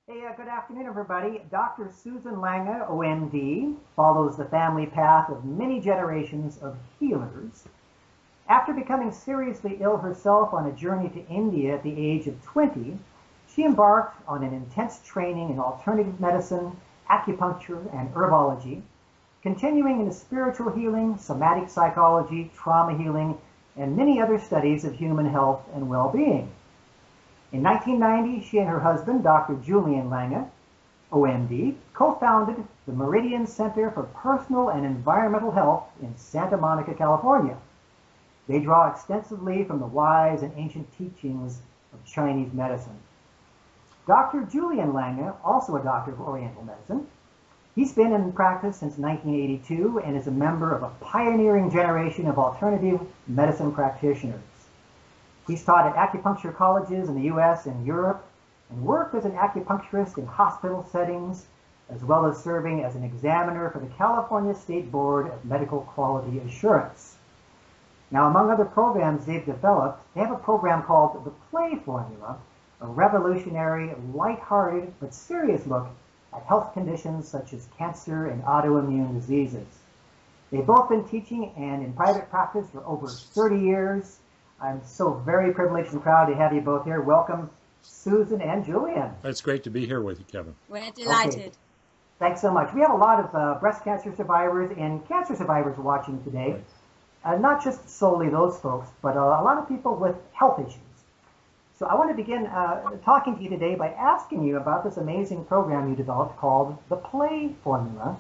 Hey, good afternoon, everybody. Dr. Susan Lange, OMD, follows the family path of many generations of healers. After becoming seriously ill herself on a journey to India at the age of 20, she embarked on an intense training in alternative medicine, acupuncture, and herbology, continuing into spiritual healing, somatic psychology, trauma healing, and many other studies of human health and well-being. In 1990, she and her husband, Dr. Julian Lange, OMD, co-founded the Meridian Center for Personal and Environmental Health in Santa Monica, California. They draw extensively from the wise and ancient teachings of Chinese medicine. Dr. Julian Lange, also a doctor of Oriental medicine, he's been in practice since 1982 and is a member of a pioneering generation of alternative medicine practitioners. He's taught at acupuncture colleges in the U.S. and Europe and worked as an acupuncturist in hospital settings, as well as serving as an examiner for the California State Board of Medical Quality Assurance. Now, among other programs they've developed, they have a program called the Play Formula, a revolutionary, lighthearted, but serious look at health conditions such as cancer and autoimmune diseases. They've both been teaching and in private practice for over 30 years. I'm so very privileged and proud to have you both here. Welcome, Susan and Julian. It's great to be here with you, Kevin. We're delighted. Okay. Thanks so much. We have a lot of breast cancer survivors and cancer survivors watching today. Right. Not just solely those folks, but a lot of people with health issues. So I want to begin talking to you today by asking you about this amazing program you developed called the Play Formula,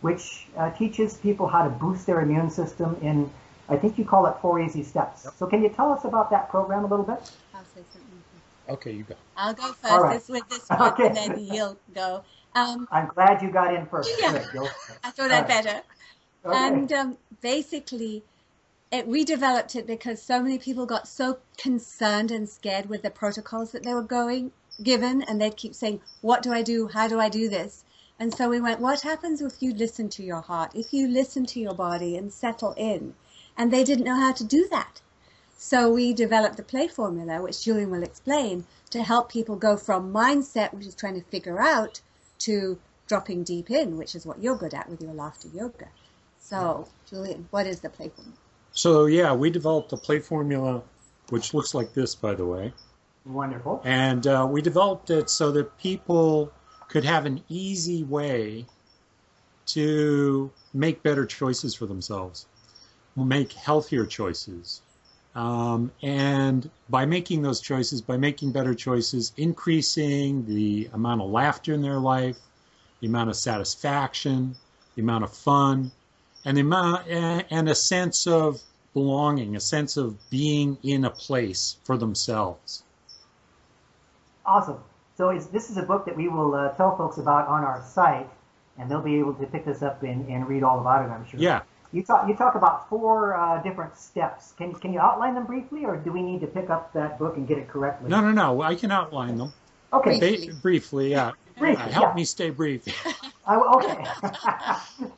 which teaches people how to boost their immune system in, I think you call it 4 easy steps. Yep. So can you tell us about that program a little bit? I'll say something. Okay, you go. I'll go first. All right. With this one, okay. And then you'll go. I'm glad you got in first. Yeah. Good, I thought I'd better. Okay. And basically, we developed it because so many people got so concerned and scared with the protocols that they were given, and they'd keep saying, what do I do? How do I do this? And so we went, what happens if you listen to your heart, if you listen to your body and settle in? And they didn't know how to do that. So we developed the Play Formula, which Julian will explain, to help people go from mindset, which is trying to figure out, to dropping deep in, which is what you're good at with your laughter yoga. So, Julian, what is the Play Formula? So, yeah, we developed the Play Formula, which looks like this, by the way. Wonderful. And we developed it so that people could have an easy way to make better choices for themselves, make healthier choices. And by making those choices, by making better choices, increasing the amount of laughter in their life, the amount of satisfaction, the amount of fun, and and a sense of belonging, a sense of being in a place for themselves. Awesome. So this is a book that we will tell folks about on our site, and they'll be able to pick this up and read all about it, I'm sure. Yeah. You talk about 4 different steps. Can you outline them briefly, or do we need to pick up that book and get it correctly? No. I can outline them. Okay. Briefly, yeah. Help me stay brief. Okay.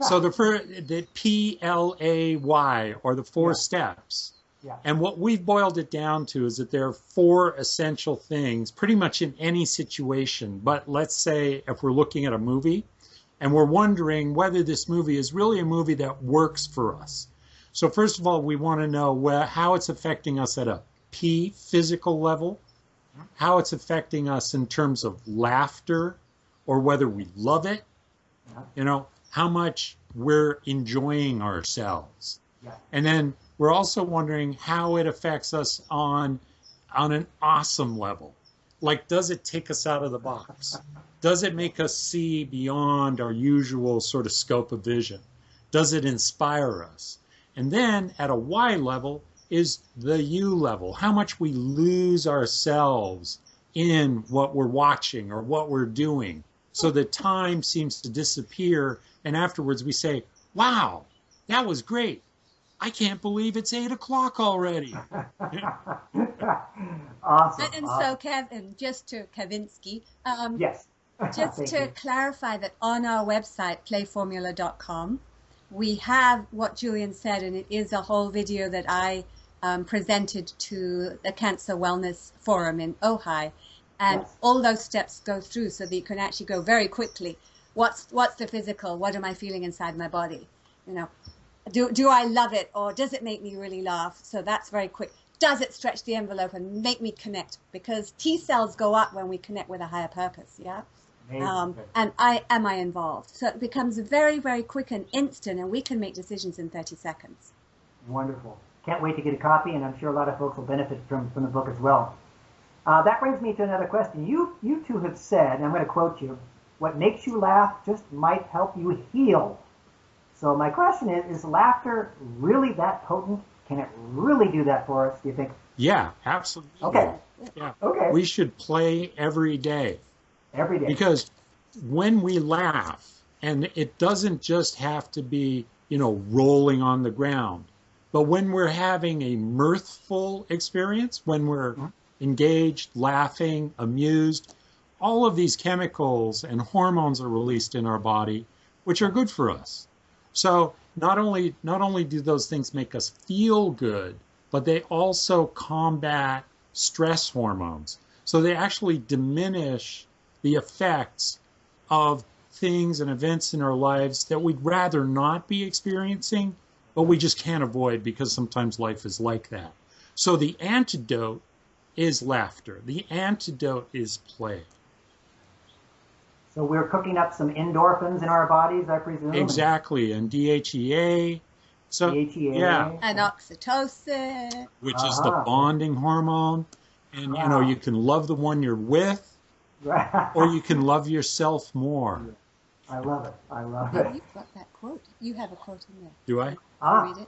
So the PLAY, or the 4 steps. Yeah. And what we've boiled it down to is that there are 4 essential things, pretty much in any situation. But let's say if we're looking at a movie, and we're wondering whether this movie is really a movie that works for us. So first of all, we want to know how it's affecting us at a physical level, how it's affecting us in terms of laughter, or whether we love it, how much we're enjoying ourselves. Yeah. And then we're also wondering how it affects us on an awesome level. Like, does it take us out of the box? Does it make us see beyond our usual sort of scope of vision? Does it inspire us? And then at a Y level is the U level, how much we lose ourselves in what we're watching or what we're doing. So that time seems to disappear, and afterwards we say, wow, that was great. I can't believe it's 8 o'clock already. Awesome. And so, Kevin, just to Kavinsky, yes. Just to clarify that on our website, playformula.com, we have what Julian said, and it is a whole video that I presented to the Cancer Wellness Forum in Ojai. And Yes. all those steps go through so that you can actually go very quickly. What's the physical? What am I feeling inside my body? You know, do I love it, or does it make me really laugh? So that's very quick. Does it stretch the envelope and make me connect? Because T cells go up when we connect with a higher purpose, yeah? Amazing. And am I involved? So it becomes very, very quick and instant, and we can make decisions in 30 seconds. Wonderful. Can't wait to get a copy, and I'm sure a lot of folks will benefit from the book as well. That brings me to another question. You two have said, and I'm going to quote you, what makes you laugh just might help you heal. So my question is laughter really that potent? Can it really do that for us, do you think? Yeah, absolutely. Okay. Yeah. Okay. We should play every day. Every day. Because when we laugh, and it doesn't just have to be, rolling on the ground, but when we're having a mirthful experience, when we're engaged, laughing, amused, all of these chemicals and hormones are released in our body, which are good for us. So not only do those things make us feel good, but they also combat stress hormones. So they actually diminish the effects of things and events in our lives that we'd rather not be experiencing, but we just can't avoid because sometimes life is like that. So the antidote is laughter. The antidote is play. So we're cooking up some endorphins in our bodies, I presume? Exactly, and DHEA. So DHEA. yeah, And oxytocin. which is the bonding hormone, and you can love the one you're with, or you can love yourself more. I love it. I love Oh, it. you've got that quote. You have a quote in there. Do I? Read it.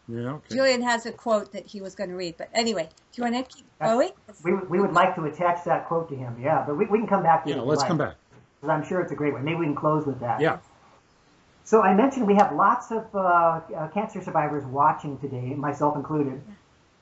Yeah. Okay. Julian has a quote that he was going to read. But anyway, do you want to keep going? We would like to attach that quote to him, yeah, but we can come back to it. Yeah, if you let's like, come back. because I'm sure it's a great one. Maybe we can close with that. Yeah. So I mentioned we have lots of cancer survivors watching today, myself included.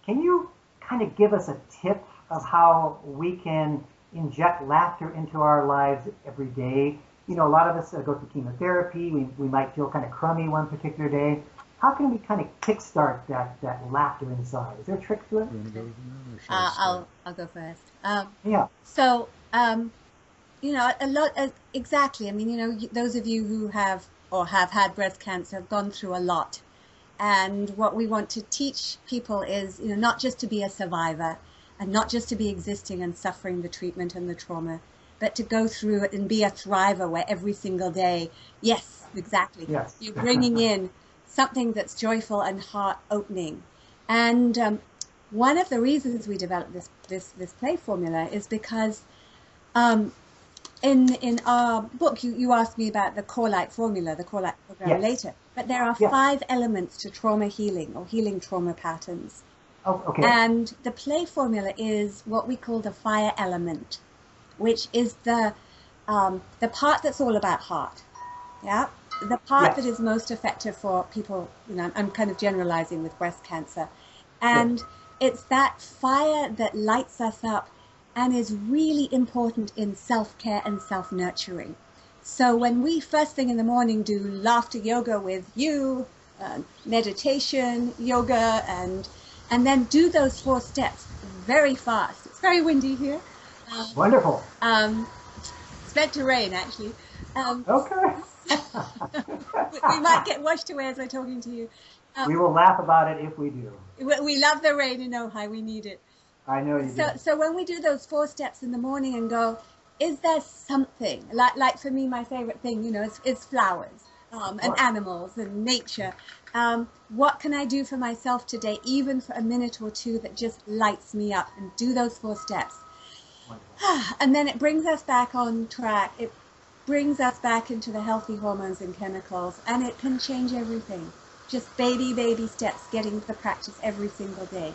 Can you kind of give us a tip of how we can inject laughter into our lives every day? A lot of us go through chemotherapy. We might feel kind of crummy one particular day. How can we kind of kickstart that laughter inside? Is there a trick to it? I'll go first. Yeah. So, a lot, exactly. I mean, those of you who have or have had breast cancer have gone through a lot. And what we want to teach people is, not just to be a survivor and not just to be existing and suffering the treatment and the trauma, but to go through it and be a thriver where every single day, yes, exactly, Yes. you're bringing in something that's joyful and heart-opening. And one of the reasons we developed this play formula is because in our book, you asked me about the Core Light formula, the Core Light program Yes. later, but there are 5 elements to trauma healing or healing trauma patterns. Oh, okay. And the play formula is what we call the fire element, which is the part that's all about heart. Yeah, the part Yes. that is most effective for people. I'm kind of generalizing with breast cancer, and it's that fire that lights us up and is really important in self-care and self-nurturing. So when we first thing in the morning do laughter yoga with you, meditation, yoga, and then do those 4 steps very fast. It's very windy here. Wonderful. Expect to rain, actually. Okay. We might get washed away as I'm talking to you. We will laugh about it if we do. We love the rain in Ojai. We need it. I know you do. So when we do those 4 steps in the morning and go, is there something, like for me, my favorite thing, is flowers and animals and nature. What can I do for myself today, even for a minute or 2, that just lights me up, and do those 4 steps. And then it brings us back on track. It brings us back into the healthy hormones and chemicals, and it can change everything. Just baby steps, getting the practice every single day.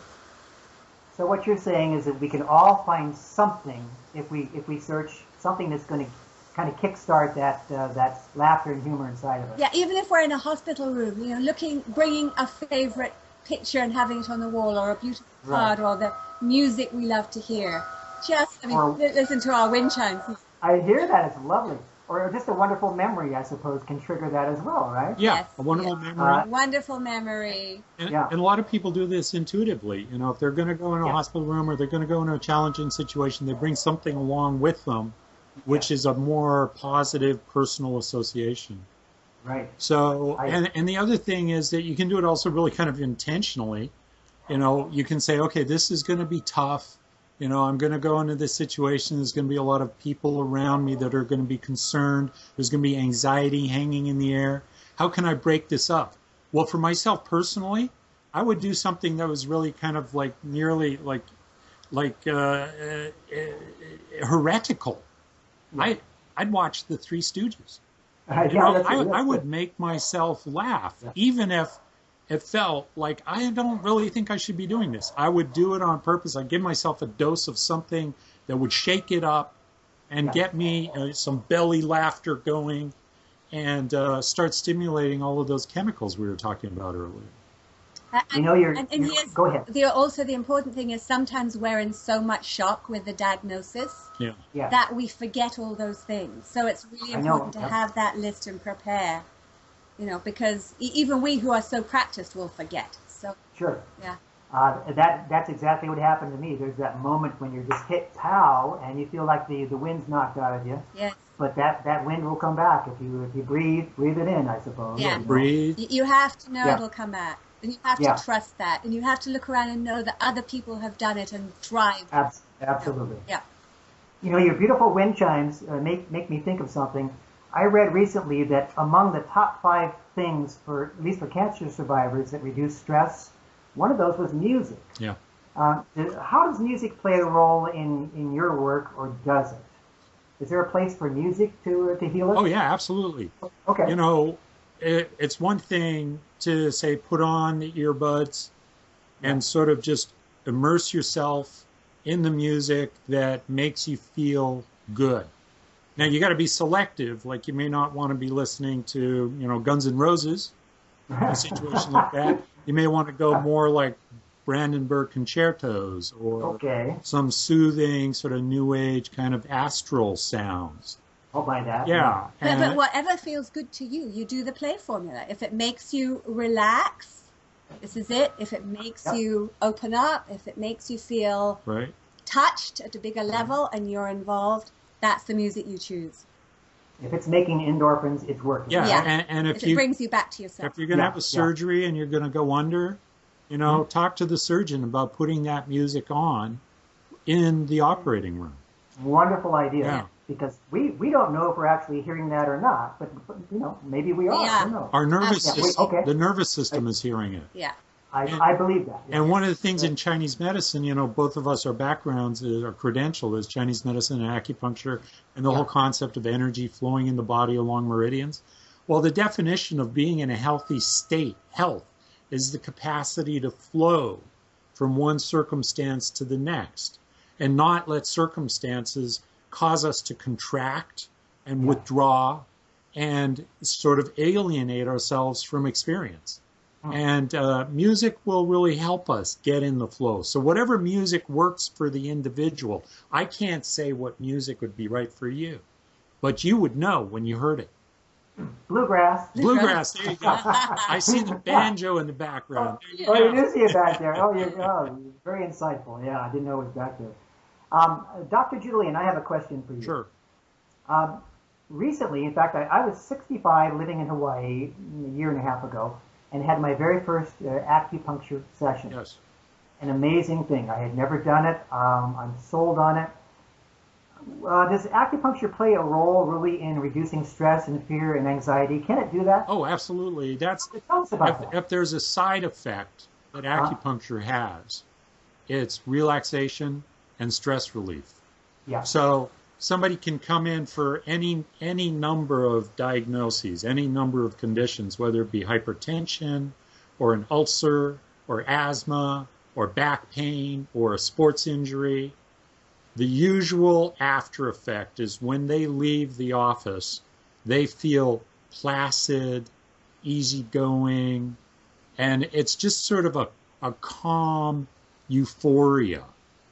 So what you're saying is that we can all find something if we search something that's going to kind of kickstart that laughter and humor inside of us. Yeah, even if we're in a hospital room, bringing a favorite picture and having it on the wall, or a beautiful card, or the music we love to hear. Listen to our wind chimes. I hear that. It's lovely. or just a wonderful memory, I suppose, can trigger that as well, right? Yeah, Yes, a wonderful yes. memory. Wonderful memory. Yeah. And a lot of people do this intuitively. You know, if they're going to go in a Yeah. hospital room or they're going to go in a challenging situation, they bring something along with them, which is a more positive personal association. Right. So, I- and the other thing is that you can do it also really kind of intentionally. You know, you can say, okay, this is going to be tough. You know, I'm going to go into this situation. There's going to be a lot of people around me that are going to be concerned. There's going to be anxiety hanging in the air. How can I break this up? Well, for myself personally, I would do something that was really kind of like nearly heretical. I'd watch The Three Stooges. Yeah, You know, that's I would good. make myself laugh, Yeah. even if it felt like I don't really think I should be doing this. I would do it on purpose. I'd give myself a dose of something that would shake it up and Yeah. get me some belly laughter going and start stimulating all of those chemicals we were talking about earlier. You know, And here's go ahead. also the important thing is sometimes we're in so much shock with the diagnosis Yeah. Yeah. that we forget all those things. So it's really I know, important to yep. have that list and prepare, you know, because even we who are so practiced will forget. So, Sure. yeah. That's exactly what happened to me. There's that moment when you're just hit pow and you feel like the wind's knocked out of you. Yes. But that wind will come back if you breathe it in, I suppose. Yeah. you know. Breathe. You have to know Yeah. it'll come back. And you have Yeah. to trust that. And you have to look around and know that other people have done it and thrived. Absolutely. Yeah. You know, your beautiful wind chimes make me think of something. I read recently that among the top 5 things for, at least for cancer survivors, that reduce stress, one of those was music. Yeah. How does music play a role in your work, or does it? Is there a place for music to heal it? Oh, yeah, absolutely. Okay. You know, it's one thing to say put on the earbuds and sort of just immerse yourself in the music that makes you feel good. Now you got to be selective. Like you may not want to be listening to, you know, Guns N' Roses in a situation like that. You may want to go more like Brandenburg concertos or Okay. some soothing sort of new age kind of astral sounds. I'll buy that. Yeah. But whatever feels good to you, you do the play formula. If it makes you relax, this is it. If it makes Yep. you open up, if it makes you feel Right. touched at a bigger level and you're involved, that's the music you choose. If it's making endorphins, it's working. Yeah. Yeah. And If it brings you back to yourself. if you're going to Yeah, have a yeah. surgery and you're going to go under, you know, talk to the surgeon about putting that music on in the operating room. Wonderful idea. Yeah. Because we don't know if we're actually hearing that or not, but you know, maybe we are. Yeah. Who knows? Our nervous Yeah, system, okay. the nervous system is hearing it. Yeah. I believe that. Yeah. And one of the things in Chinese medicine, you know, both of us, our backgrounds, our credential is Chinese medicine and acupuncture and the whole concept of energy flowing in the body along meridians. Well, the definition of being in a healthy state, health, is the capacity to flow from one circumstance to the next and not let circumstances cause us to contract and withdraw and sort of alienate ourselves from experience. And music will really help us get in the flow. So whatever music works for the individual, I can't say what music would be right for you, but you would know when you heard it. Bluegrass. Bluegrass, there you go. I see the banjo in the background. There you Oh, you go. do see it back there. Very insightful. Yeah, I didn't know it was back there. Dr. Julian, I have a question for you. Sure. Recently, in fact, I was 65 living in Hawaii a year and a half ago and had my very first acupuncture session. Yes. An amazing thing. I had never done it. I'm sold on it. Does acupuncture play a role really in reducing stress and fear and anxiety? Can it do that? Oh, absolutely. That's Tell us about that. if there's a side effect that acupuncture has, it's relaxation and stress relief. Yeah. So somebody can come in for any number of diagnoses, any number of conditions, whether it be hypertension or an ulcer or asthma or back pain or a sports injury. The usual after effect is when they leave the office, they feel placid, easygoing, and it's just sort of a calm euphoria,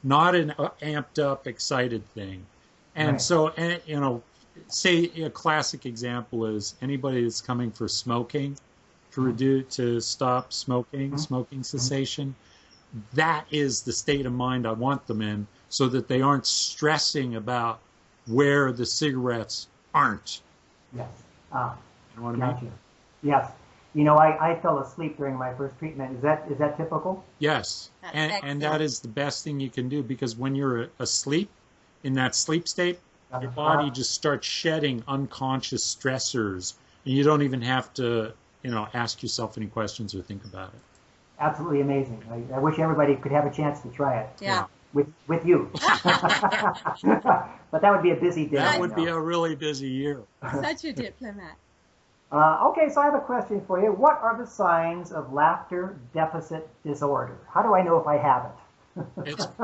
not an amped up, excited thing. And Right. so, and, you know, say a classic example is anybody that's coming for smoking to stop smoking cessation. That is the state of mind I want them in, so that they aren't stressing about where the cigarettes aren't. Yes. You know what I Gotcha. mean? Yes. You know, I fell asleep during my first treatment. Is that typical? Yes, That's and excellent. that is the best thing you can do, because when you're asleep, in that sleep state, your body just starts shedding unconscious stressors, and you don't even have to, ask yourself any questions or think about it. Absolutely amazing. I wish everybody could have a chance to try it. Yeah. With you. But that would be a busy day. That would be a really busy year. Such a diplomat. Okay, so I have a question for you. What are the signs of laughter deficit disorder? How do I know if I have it?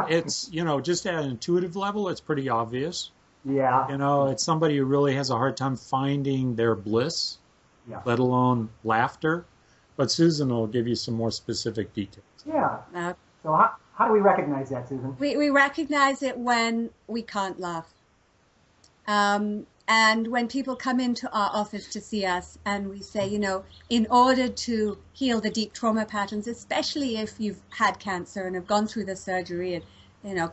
It's just at an intuitive level, it's pretty obvious. Yeah. It's somebody who really has a hard time finding their bliss, Yeah. let alone laughter. But Susan will give you some more specific details. Yeah. Uh, So how do we recognize that, Susan? we recognize it when we can't laugh. And when people come into our office to see us and we say, in order to heal the deep trauma patterns, especially if you've had cancer and have gone through the surgery and,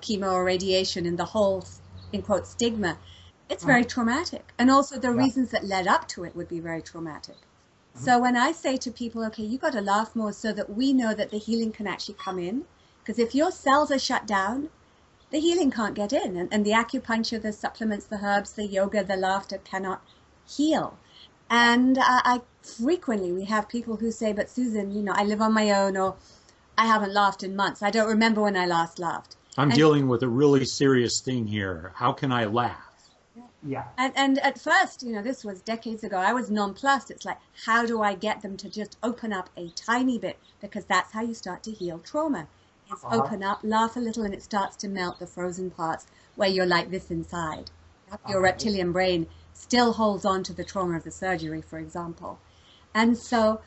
chemo or radiation and the whole, in quote, stigma, it's very traumatic. And also the reasons that led up to it would be very traumatic. So when I say to people, okay, you got to laugh more so that we know that the healing can actually come in, because if your cells are shut down, the healing can't get in, and the acupuncture, the supplements, the herbs, the yoga, the laughter cannot heal. And I frequently, we have people who say, but Susan, I live on my own, or I haven't laughed in months. I don't remember when I last laughed. I'm dealing with a really serious thing here. How can I laugh? Yeah. And at first, this was decades ago, I was nonplussed. It's like, how do I get them to just open up a tiny bit? Because that's how you start to heal trauma. Is open up, laugh a little, and it starts to melt the frozen parts where you're like this inside. Your reptilian brain still holds on to the trauma of the surgery, for example. And so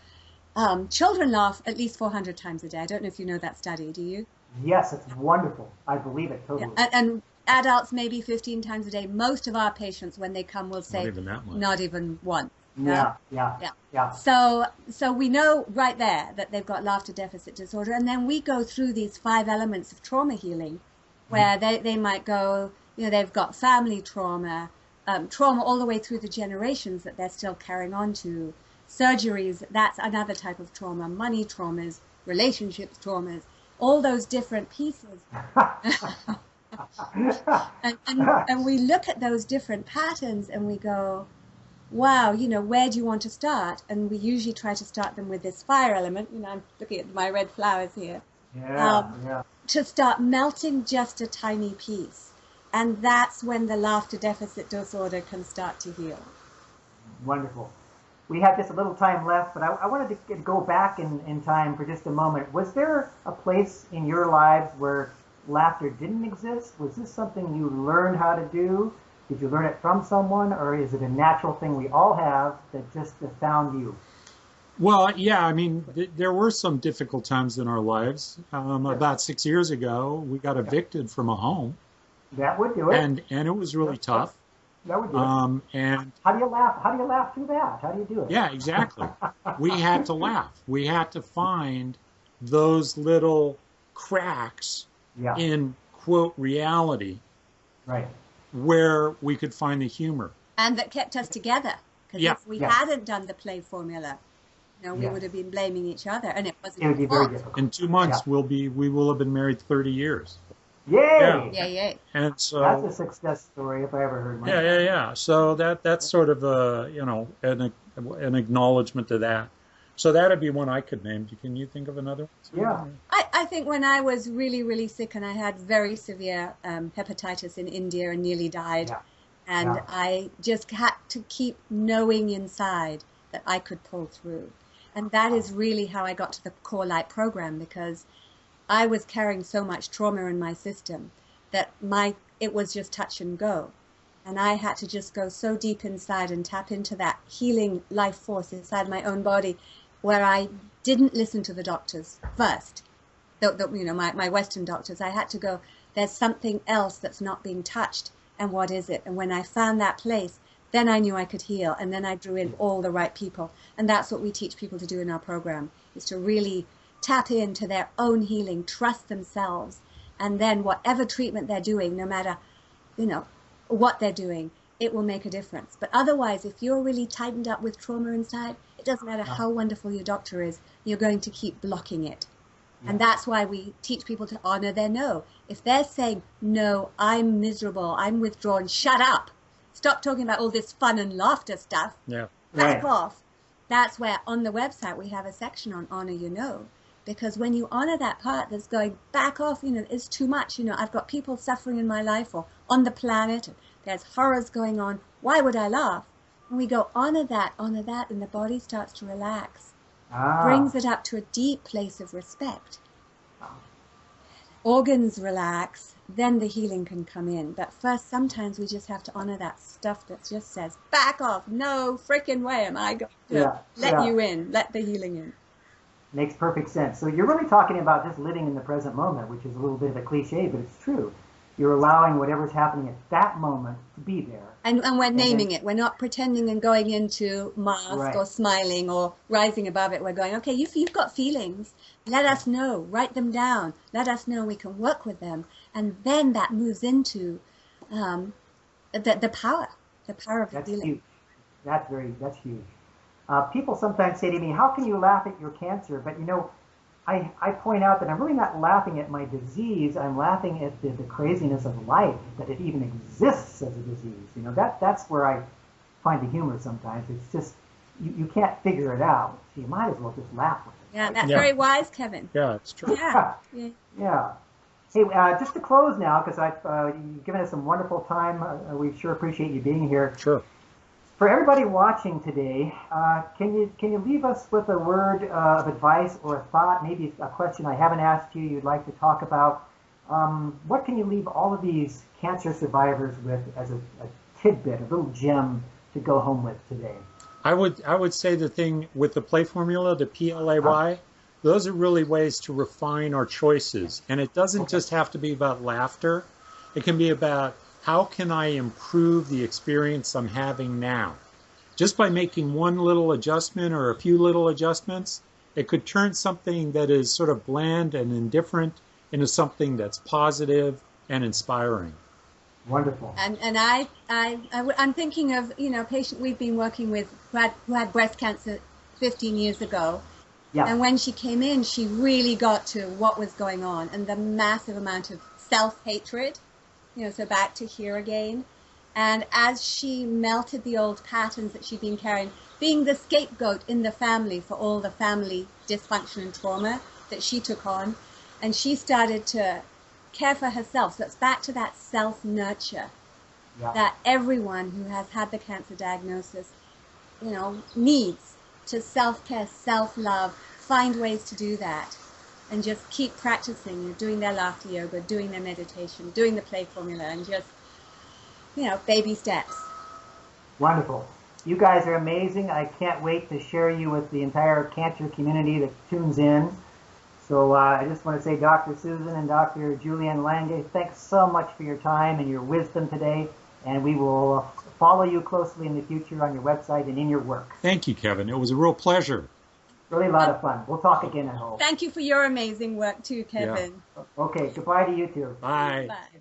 children laugh at least 400 times a day. I don't know if you know that study, do you? Yes, it's wonderful. I believe it totally. And adults maybe 15 times a day. Most of our patients, when they come, will say, Not even that much. not even one. Yeah. So we know right there that they've got laughter deficit disorder. And then we go through these 5 elements of trauma healing, where they might go, they've got family trauma, trauma all the way through the generations that they're still carrying on to. Surgeries, that's another type of trauma. Money traumas, relationships traumas, all those different pieces. and we look at those different patterns and we go, wow, where do you want to start? And we usually try to start them with this fire element. I'm looking at my red flowers here. Yeah. To start melting just a tiny piece. And that's when the laughter deficit disorder can start to heal. Wonderful. We have just a little time left, but I wanted to go back in time for just a moment. Was there a place in your lives where laughter didn't exist? Was this something you learned how to do? Did you learn it from someone, or is it a natural thing we all have that just found you? Well, yeah, there were some difficult times in our lives. About 6 years ago, we got evicted from a home. That would do it. And it was really tough. That would do it. And how do you laugh? How do you laugh through that? How do you do it? Yeah, exactly. We had to laugh. We had to find those little cracks in, quote, reality. Right. Where we could find the humor. And that kept us together. Because if we hadn't done the play formula, we would have been blaming each other, and it wasn't. It would be very difficult. In 2 months, we will have been married 30 years. Yay! Yeah. And so that's a success story if I ever heard one. Yeah. So that's sort of an acknowledgement to that. So that'd be one I could name. Can you think of another? Yeah. I think when I was really, really sick and I had very severe hepatitis in India and nearly died, and I just had to keep knowing inside that I could pull through. And that is really how I got to the Core Light program, because I was carrying so much trauma in my system that it was just touch and go. And I had to just go so deep inside and tap into that healing life force inside my own body, where I didn't listen to the doctors first. My Western doctors, I had to go, there's something else that's not being touched, and what is it? And when I found that place, then I knew I could heal, and then I drew in all the right people. And that's what we teach people to do in our program, is to really tap into their own healing, trust themselves, and then whatever treatment they're doing, no matter, what they're doing, it will make a difference. But otherwise, if you're really tightened up with trauma inside, it doesn't matter how wonderful your doctor is, you're going to keep blocking it. And that's why we teach people to honor their no. If they're saying, no, I'm miserable, I'm withdrawn, shut up. Stop talking about all this fun and laughter stuff. Yeah. Back off. That's where on the website we have a section on honor your no. Because when you honor that part that's going back off, it's too much. I've got people suffering in my life or on the planet. And there's horrors going on. Why would I laugh? And we go honor that, and the body starts to relax. Brings it up to a deep place of respect. Organs relax, then the healing can come in. But first, sometimes we just have to honor that stuff that just says, back off, no freaking way am I going to let you in, let the healing in. Makes perfect sense. So you're really talking about just living in the present moment, which is a little bit of a cliche, but it's true. You're allowing whatever's happening at that moment to be there. And we're naming it. We're not pretending and going into mask or smiling or rising above it. We're going, okay, you've got feelings. Let us know. Write them down. Let us know. We can work with them. And then that moves into the power of the healing. Huge. That's huge. People sometimes say to me, how can you laugh at your cancer? But I point out that I'm really not laughing at my disease. I'm laughing at the craziness of life, that it even exists as a disease. That's where I find the humor sometimes. It's just, you can't figure it out. So you might as well just laugh with it. Yeah, that's very wise, Kevin. Yeah, it's true. Yeah. Hey, just to close now, because you've given us some wonderful time. We sure appreciate you being here. Sure. For everybody watching today, can you leave us with a word of advice or a thought, maybe a question I haven't asked you you'd like to talk about? What can you leave all of these cancer survivors with as a tidbit, a little gem to go home with today? I would say the thing with the play formula, the PLAY, those are really ways to refine our choices. And it doesn't just have to be about laughter. It can be about, how can I improve the experience I'm having now? Just by making one little adjustment or a few little adjustments, it could turn something that is sort of bland and indifferent into something that's positive and inspiring. Wonderful. And I'm thinking of, a patient we've been working with who had breast cancer 15 years ago. Yeah. And when she came in, she really got to what was going on and the massive amount of self-hatred. So back to here again. And as she melted the old patterns that she'd been carrying, being the scapegoat in the family for all the family dysfunction and trauma that she took on, and she started to care for herself. So it's back to that self-nurture that everyone who has had the cancer diagnosis, needs to self-care, self-love, find ways to do that. And just keep practicing, doing their laughter yoga, doing their meditation, doing the play formula, and just, baby steps. Wonderful. You guys are amazing. I can't wait to share you with the entire cancer community that tunes in. So I just want to say, Dr. Susan and Dr. Julianne Lange, thanks so much for your time and your wisdom today. And we will follow you closely in the future on your website and in your work. Thank you, Kevin. It was a real pleasure. Really a lot of fun. We'll talk again, I hope. Thank you for your amazing work too, Kevin. Yeah. Okay, goodbye to you too. Bye. Bye.